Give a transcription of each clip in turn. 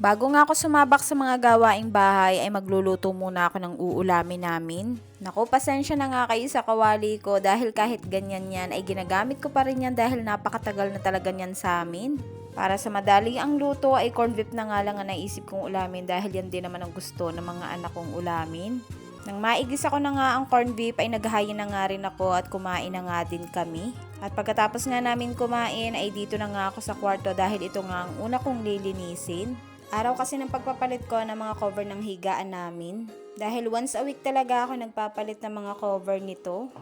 Bago nga ako sumabak sa mga gawaing bahay ay magluluto muna ako ng uulamin namin. Naku, pasensya na nga kayo sa kawali ko dahil kahit ganyan yan ay ginagamit ko pa rin yan dahil napakatagal na talaga yan sa amin. Para sa madali ang luto ay corned beef na nga lang ang naisip kong ulamin dahil yan din naman ang gusto ng mga anak kong ulamin. Nang maigisa ko na nga ang corned beef ay naghahayin na nga rin ako at kumain na nga din kami. At pagkatapos nga namin kumain ay dito na nga ako sa kwarto dahil ito nga ang una kong lilinisin. Araw kasi ng pagpapalit ko ng mga cover ng higaan namin. Dahil once a week talaga ako nagpapalit ng mga cover nito.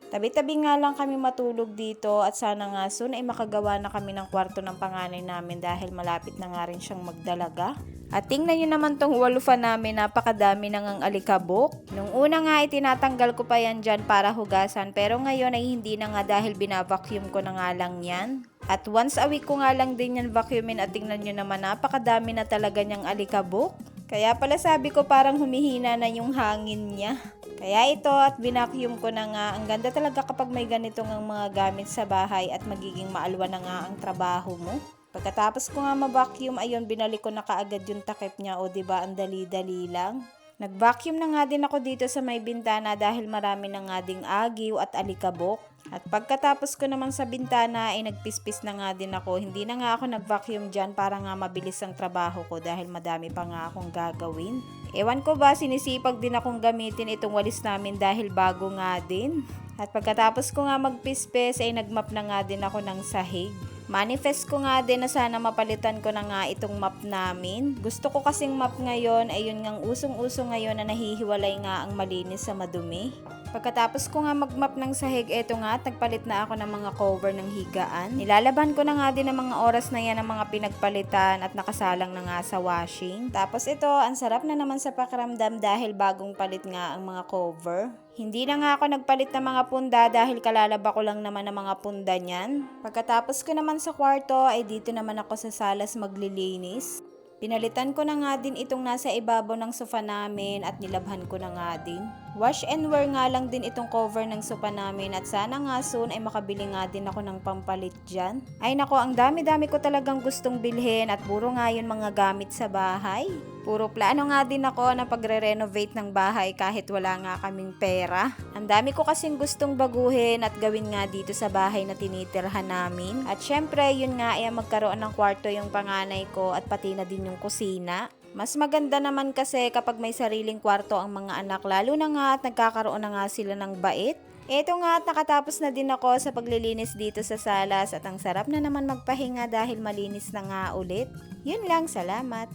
Tabi-tabi nga lang kami matulog dito at sana nga soon ay makagawa na kami ng kwarto ng panganay namin dahil malapit na nga rin siyang magdalaga. At tingnan nyo naman tong walufan namin, napakadami nang ang alikabok. Nung una nga ay tinatanggal ko pa yan dyan para hugasan pero ngayon ay hindi na nga dahil binavacuum ko na nga lang yan. At once a week ko nga lang din yan vacuumin at tingnan nyo naman napakadami na talaga niyang alikabok. Kaya pala sabi ko parang humihina na yung hangin niya. Kaya ito at binacuum ko na nga. Ang ganda talaga kapag may ganitong ang mga gamit sa bahay at magiging maalwa na nga ang trabaho mo. Pagkatapos ko nga ma-vacuum, ayun, binalik ko na kaagad yung takip niya. O diba, ang dali-dali lang. Nag-vacuum na nga din ako dito sa may bintana dahil marami na nga ding agiw at alikabok. At pagkatapos ko naman sa bintana ay nagpispis na nga din ako. Hindi na nga ako nag-vacuum dyan para nga mabilis ang trabaho ko dahil madami pa nga akong gagawin. Ewan ko ba, sinisipag din akong gamitin itong walis namin dahil bago nga din. At pagkatapos ko nga magpispis ay nagmap na nga din ako ng sahig. Manifest ko nga din na sana mapalitan ko na nga itong map namin. Gusto ko kasing map ngayon, ayun ngang usong-uso ngayon na nahihiwalay nga ang malinis sa madumi. Pagkatapos ko nga magmap ng sahig, eto nga at nagpalit na ako ng mga cover ng higaan. Nilalaban ko na nga din ang mga oras na yan ng mga pinagpalitan at nakasalang na nga sa washing. Tapos ito, ang sarap na naman sa pakiramdam dahil bagong palit nga ang mga cover. Hindi na nga ako nagpalit ng mga punda dahil kalalaba ko lang naman ng mga punda niyan. Pagkatapos ko naman sa kwarto ay dito naman ako sa salas maglilinis. Pinalitan ko na nga din itong nasa ibabaw ng sofa namin at nilabhan ko na nga din. Wash and wear nga lang din itong cover ng sofa namin at sana nga soon ay makabili nga din ako ng pampalit dyan. Ay nako, ang dami-dami ko talagang gustong bilhin at puro nga yun mga gamit sa bahay. Puro plano nga din ako na pagre-renovate ng bahay kahit wala nga kaming pera. Ang dami ko kasing gustong baguhin at gawin nga dito sa bahay na tinitirhan namin. At syempre, yun nga ay magkaroon ng kwarto yung panganay ko at pati na din yung kusina. Mas maganda naman kasi kapag may sariling kwarto ang mga anak, lalo na nga at nagkakaroon na nga sila ng bait. Eto nga at nakatapos na din ako sa paglilinis dito sa salas at ang sarap na naman magpahinga dahil malinis na nga ulit. Yun lang, salamat!